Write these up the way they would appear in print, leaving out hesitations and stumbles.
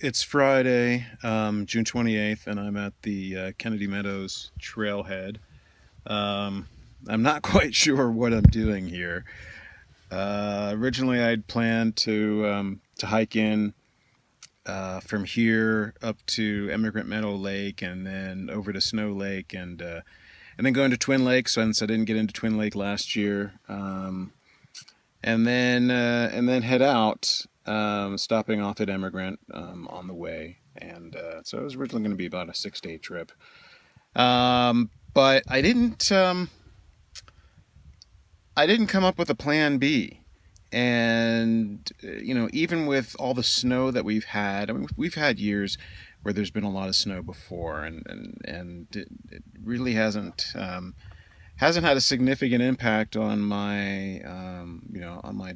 It's Friday, June 28th, and I'm at the Kennedy Meadows trailhead. Um, I'm not quite sure what I'm doing here. Originally, I'd planned to hike in from here up to Emigrant Meadow Lake, and then over to Snow Lake, and then go into Twin Lake. Since I didn't get into Twin Lake last year, and then head out, stopping off at Emigrant on the way. And so it was originally going to be about a 6 day trip. But I didn't come up with a plan B. And even with all the snow that we've had, I mean, we've had years where there's been a lot of snow before, and it really hasn't had a significant impact on my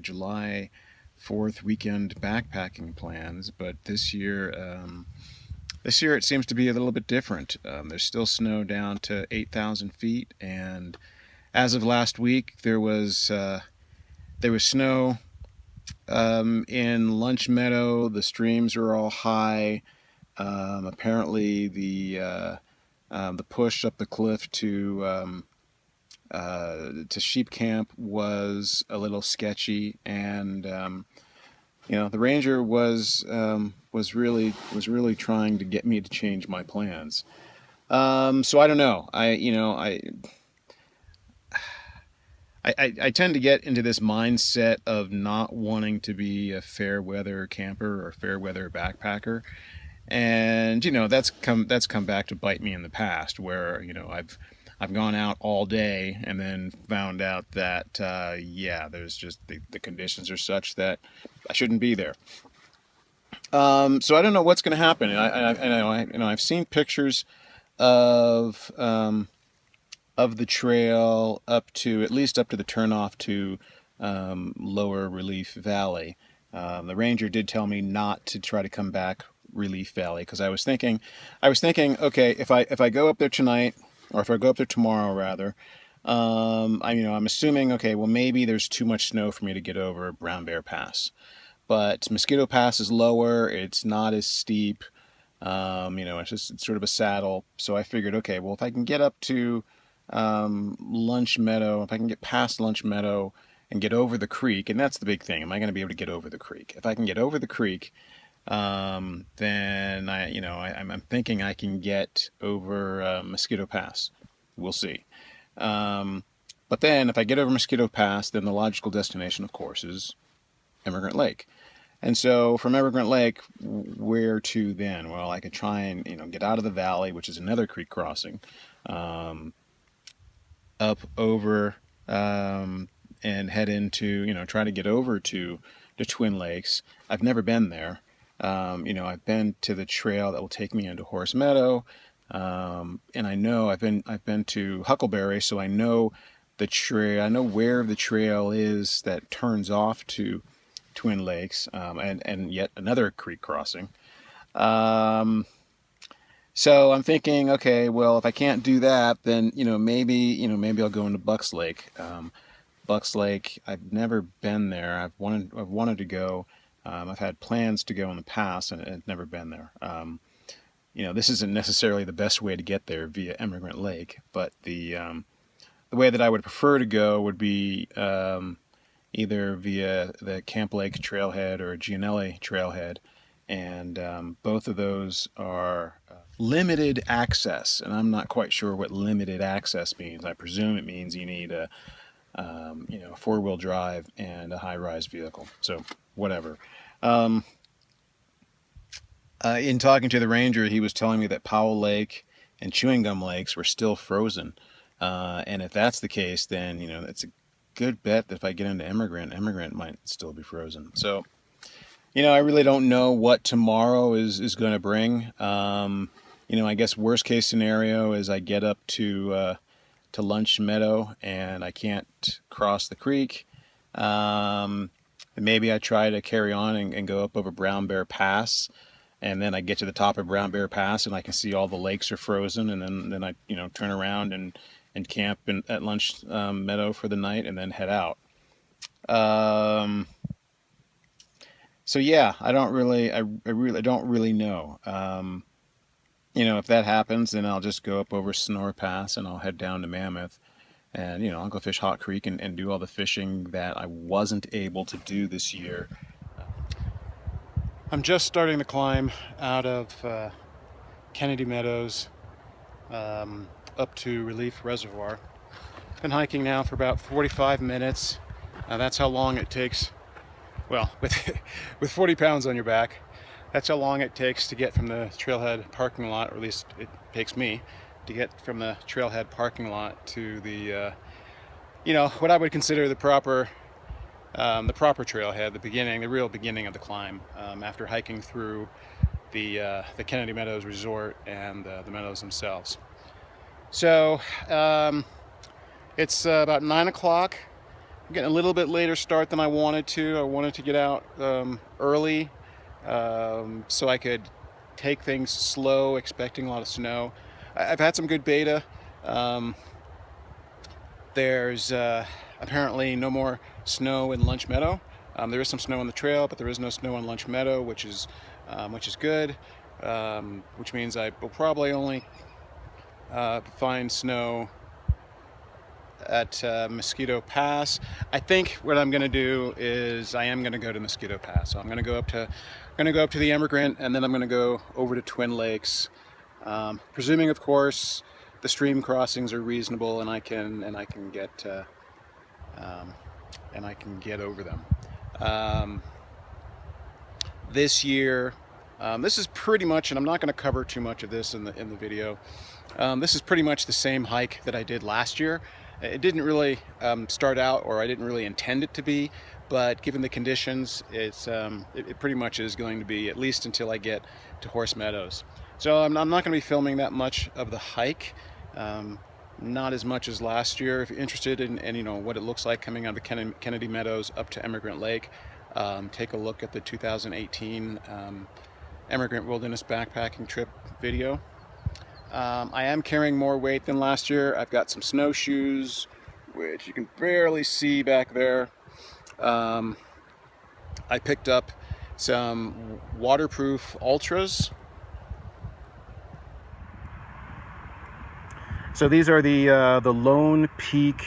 July 4th weekend backpacking plans. But this year it seems to be a little bit different. There's still snow down to 8,000 feet, and as of last week, there was snow in Lunch Meadow. The streams are all high. Apparently, the push up the cliff to Sheep Camp was a little sketchy, and the ranger was really trying to get me to change my plans. So I don't know. I tend to get into this mindset of not wanting to be a fair weather camper or fair weather backpacker, and that's come back to bite me in the past, where I've gone out all day and then found out that there's just the conditions are such that I shouldn't be there. So I don't know what's going to happen. I've seen pictures of the trail up to at least up to the turnoff to Lower Relief Valley. The ranger did tell me not to try to come back Relief Valley, because I was thinking, okay, if I go up there tonight, or if I go up there tomorrow rather, I'm assuming, okay, well, maybe there's too much snow for me to get over Brown Bear Pass, but Mosquito Pass is lower. It's not as steep. It's sort of a saddle. So I figured, okay, well, if I can get up to Lunch Meadow, if I can get past Lunch Meadow and get over the creek, and that's the big thing. Am I going to be able to get over the creek? If I can get over the creek, then I'm thinking I can get over Mosquito Pass. We'll see. But then if I get over Mosquito Pass, then the logical destination, of course, is Emigrant Lake. And so from Emigrant Lake, where to then? Well, I could try and get out of the valley, which is another creek crossing, up over and head into try to get over to the Twin Lakes. I've never been there. I've been to the trail that will take me into Horse Meadow, and I know I've been to Huckleberry, so I know the trail. I know where the trail is that turns off to Twin Lakes, and yet another creek crossing. Um, so I'm thinking, okay, well, if I can't do that, then maybe I'll go into Bucks Lake. Bucks Lake, I've never been there. I've wanted to go. I've had plans to go in the past, and I've never been there. This isn't necessarily the best way to get there via Emigrant Lake, but the way that I would prefer to go would be either via the Camp Lake trailhead or Gianelli trailhead, and both of those are limited access, and I'm not quite sure what limited access means. I presume it means you need a four-wheel drive and a high-rise vehicle. So whatever. Um, in talking to the ranger, he was telling me that Powell Lake and Chewing Gum Lakes were still frozen, and if that's the case, then it's a good bet that if I get into Emigrant might still be frozen. So I really don't know what tomorrow is going to bring. I guess worst case scenario is I get up to Lunch Meadow and I can't cross the creek. Maybe I try to carry on and go up over Brown Bear Pass, and then I get to the top of Brown Bear Pass and I can see all the lakes are frozen, and then I turn around and camp at Lunch Meadow for the night and then head out. Um, So yeah, I really don't really know. If that happens, then I'll just go up over Sonora Pass and I'll head down to Mammoth, and I'll go fish Hot Creek and do all the fishing that I wasn't able to do this year. I'm just starting the climb out of Kennedy Meadows up to Relief Reservoir. Been hiking now for about 45 minutes. That's how long it takes. Well, with 40 pounds on your back, that's how long it takes to get from the trailhead parking lot, or at least it takes me to get from the trailhead parking lot to the, what I would consider the proper trailhead, the real beginning of the climb. After hiking through the Kennedy Meadows Resort and the meadows themselves. So it's about 9 o'clock. I'm getting a little bit later start than I wanted to. I wanted to get out early so I could take things slow, expecting a lot of snow. I've had some good beta. There's apparently no more snow in Lunch Meadow. There is some snow on the trail, but there is no snow in Lunch Meadow, which is good. Which means I will probably only find snow at Mosquito Pass. I think what I'm going to do is I am going to go to Mosquito Pass. So I'm going to go up to the Emigrant, and then I'm going to go over to Twin Lakes, presuming, of course, the stream crossings are reasonable and I can get over them. This year, this is pretty much, and I'm not going to cover too much of this in the video. This is pretty much the same hike that I did last year. It didn't really start out, or I didn't really intend it to be, but given the conditions, it pretty much is going to be, at least until I get to Horse Meadows. So I'm not going to be filming that much of the hike, not as much as last year. If you're interested in what it looks like coming out of the Kennedy Meadows up to Emigrant Lake, take a look at the 2018 Emigrant Wilderness Backpacking Trip video. I am carrying more weight than last year. I've got some snowshoes, which you can barely see back there. I picked up some waterproof Ultras. So these are the Lone Peak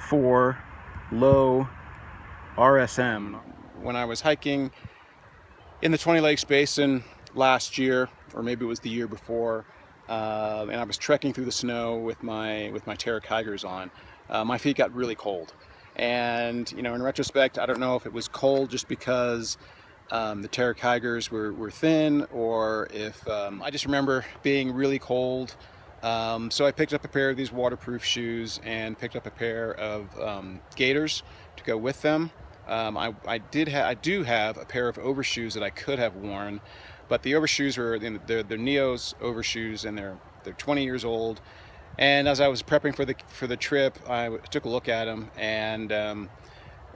4 Lowe RSM. When I was hiking in the 20 Lakes Basin last year, or maybe it was the year before, and I was trekking through the snow with my Terra Hikers on, my feet got really cold. And in retrospect, I don't know if it was cold just because the Terra Hikers were thin, or if I just remember being really cold. So I picked up a pair of these waterproof shoes and picked up a pair of gaiters to go with them. I do have a pair of overshoes that I could have worn, but the overshoes were they're Neo's overshoes, and they're 20 years old. And as I was prepping for the trip, I took a look at them, and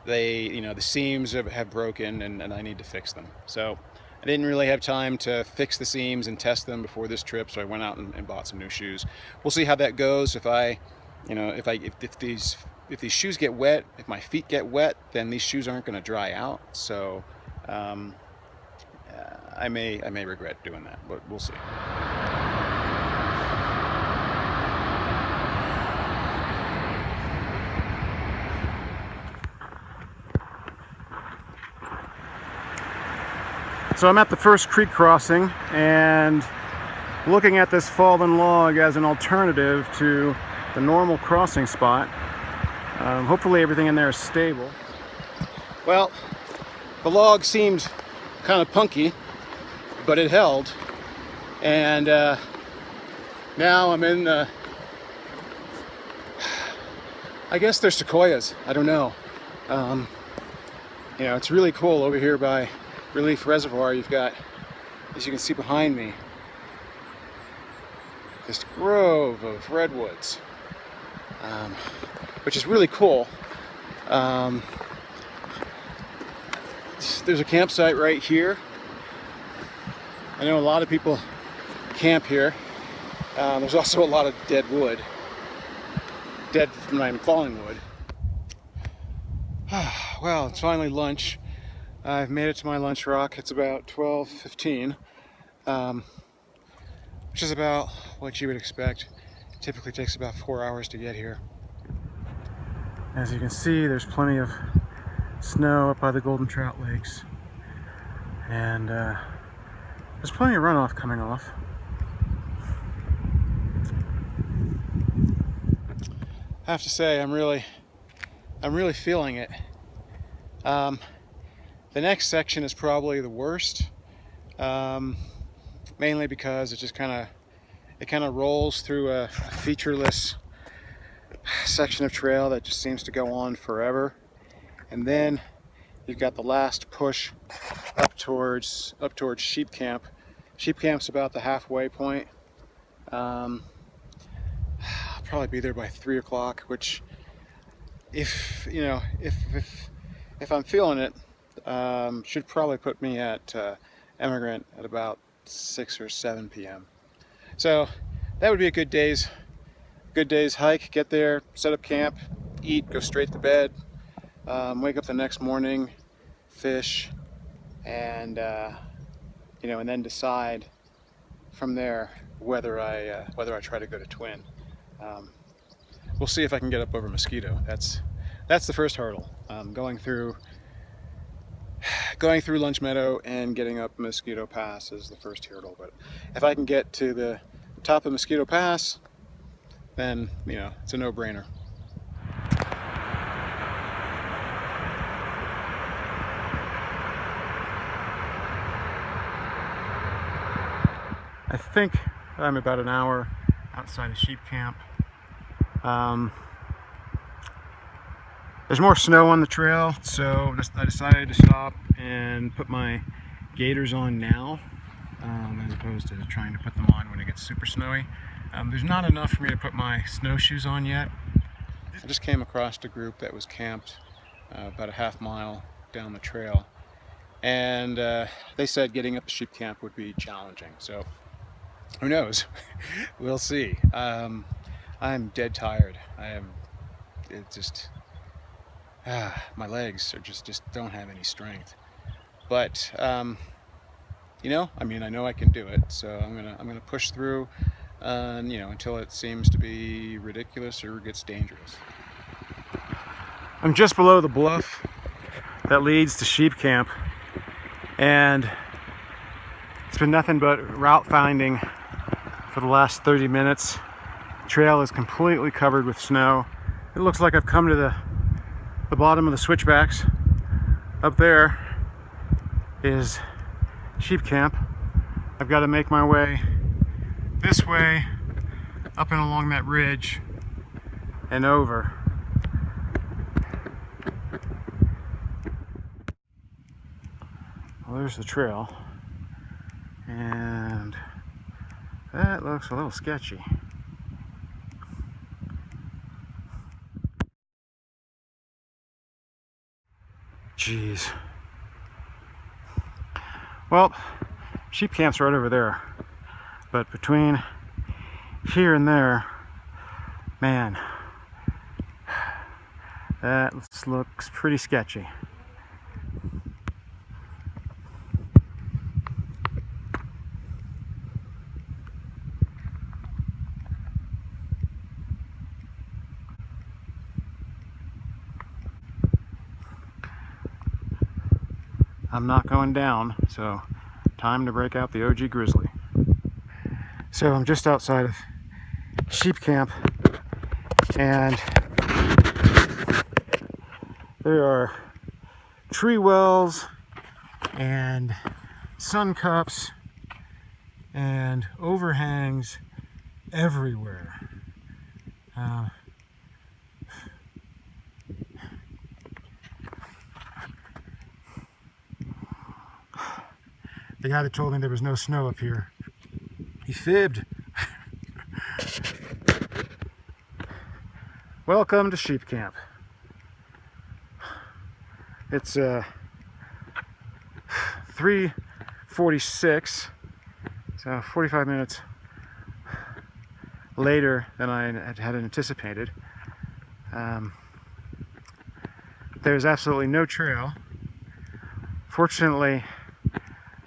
the seams have broken, and I need to fix them. So I didn't really have time to fix the seams and test them before this trip, so I went out and bought some new shoes. We'll see how that goes. If these shoes get wet, if my feet get wet, then these shoes aren't going to dry out. So I may regret doing that, but we'll see. So I'm at the first creek crossing and looking at this fallen log as an alternative to the normal crossing spot. Hopefully everything in there is stable. Well, the log seemed kind of punky, but it held. And now I'm in the, I guess they're sequoias, I don't know. It's really cool over here by Relief Reservoir. You've got, as you can see behind me, this grove of redwoods, which is really cool. There's a campsite right here. I know a lot of people camp here. There's also a lot of dead wood, dead from fallen wood. Well, it's finally lunch. I've made it to my lunch rock. It's about 12:15, which is about what you would expect. It typically takes about 4 hours to get here. As you can see, there's plenty of snow up by the Golden Trout Lakes, and there's plenty of runoff coming off. I have to say, I'm really feeling it. The next section is probably the worst, mainly because it just kind of rolls through a featureless section of trail that just seems to go on forever, and then you've got the last push up towards sheep camp. Sheep camp's about the halfway point. I'll probably be there by 3 o'clock, which, if I'm feeling it, should probably put me at Emigrant at about 6 or 7 p.m. So that would be a good day's hike. Get there, set up camp, eat, go straight to bed, wake up the next morning, fish, and and then decide from there whether I try to go to Twin. We'll see if I can get up over Mosquito. That's the first hurdle. Going through Lunch Meadow and getting up Mosquito Pass is the first hurdle. But if I can get to the top of Mosquito Pass, then it's a no-brainer. I think I'm about an hour outside of sheep camp. There's more snow on the trail, so I decided to stop and put my gaiters on now, as opposed to trying to put them on when it gets super snowy. There's not enough for me to put my snowshoes on yet. I just came across a group that was camped about a half mile down the trail, and they said getting up to sheep camp would be challenging, so who knows? We'll see. I'm dead tired. My legs are just don't have any strength. But I know I can do it. So I'm gonna push through, until it seems to be ridiculous or gets dangerous. I'm just below the bluff that leads to sheep camp, and it's been nothing but route finding for the last 30 minutes. The trail is completely covered with snow. It looks like I've come to the bottom of the switchbacks. Up there is sheep camp. I've got to make my way this way, up and along that ridge and over. Well, there's the trail, and that looks a little sketchy. Jeez. Well, sheep camp's right over there, but between here and there, man, that looks pretty sketchy. I'm not going down, so time to break out the OG Grizzly. So I'm just outside of sheep camp, and there are tree wells and sun cups and overhangs everywhere. The guy that told me there was no snow up here, he fibbed. Welcome to sheep camp. It's 3:46, so 45 minutes later than I had anticipated. There's absolutely no trail Fortunately,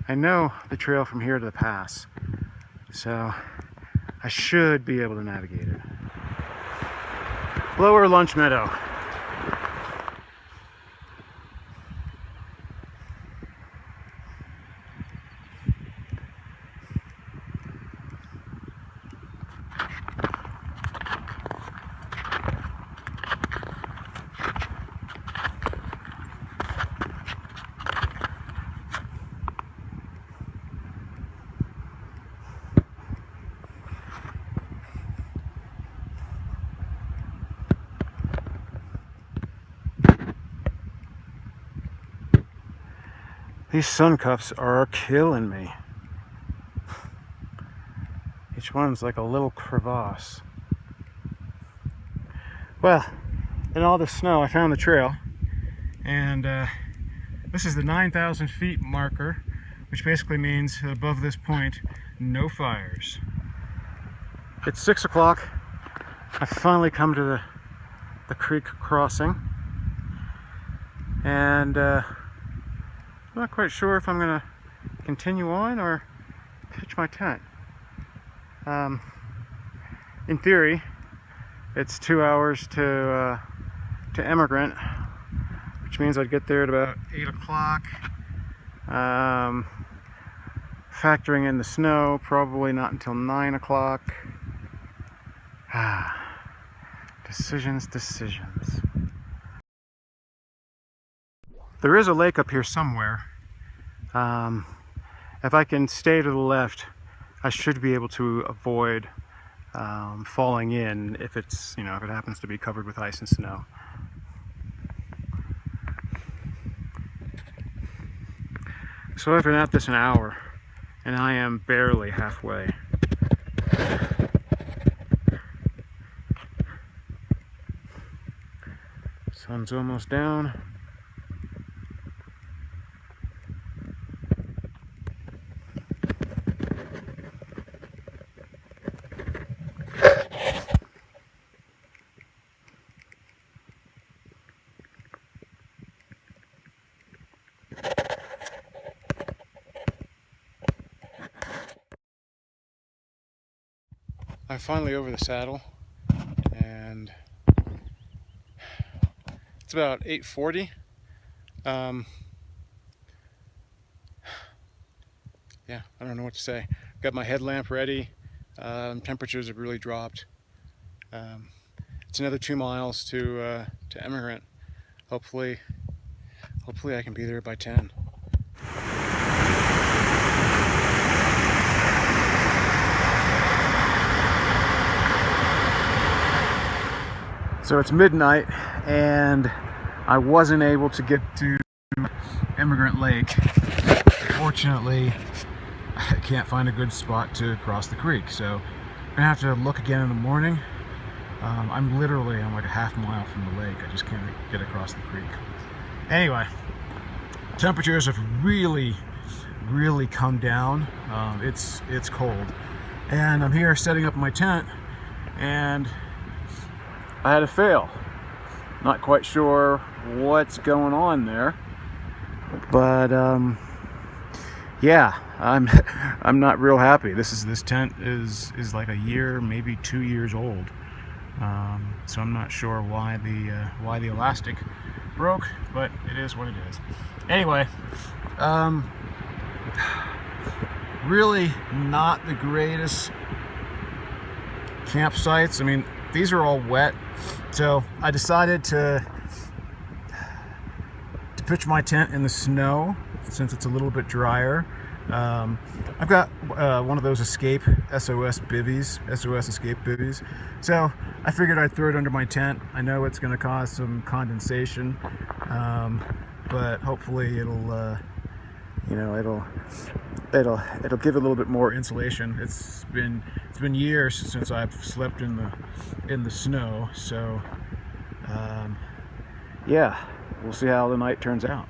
I know the trail from here to the pass, so I should be able to navigate it. Lower Lunch Meadow. These sun cuffs are killing me. Each one's like a little crevasse. Well, in all this snow, I found the trail, and this is the 9,000 feet marker, which basically means above this point, no fires. It's 6 o'clock. I finally come to the creek crossing, and I'm not quite sure if I'm gonna continue on or pitch my tent. In theory, it's 2 hours to Emigrant, which means I'd get there at about 8 o'clock. Factoring in the snow, probably not until 9 o'clock. Decisions. There is a lake up here somewhere. If I can stay to the left, I should be able to avoid falling in if it's, if it happens to be covered with ice and snow. So I've been at this an hour, and I am barely halfway. Sun's almost down. I'm finally over the saddle, and it's about 8:40. Yeah, I don't know what to say. Got my headlamp ready. Temperatures have really dropped. It's another 2 miles to Emigrant. Hopefully I can be there by 10. So it's midnight, and I wasn't able to get to Emigrant Lake. Fortunately, I can't find a good spot to cross the creek, so I'm gonna have to look again in the morning. I'm like a half mile from the lake. I just can't get across the creek. Anyway, temperatures have really come down. It's cold, and I'm here setting up my tent, and I had a fail. Not quite sure what's going on there, but yeah, I'm not real happy. This tent is like a year, maybe 2 years old. So I'm not sure why the elastic broke, but it is what it is. Anyway, really not the greatest campsites. I mean, these are all wet, so I decided to pitch my tent in the snow since it's a little bit drier. I've got one of those SOS escape bivvies, so I figured I'd throw it under my tent. I know it's going to cause some condensation, but hopefully it'll give it a little bit more insulation. It's been years since I've slept in the snow, so yeah, we'll see how the night turns out.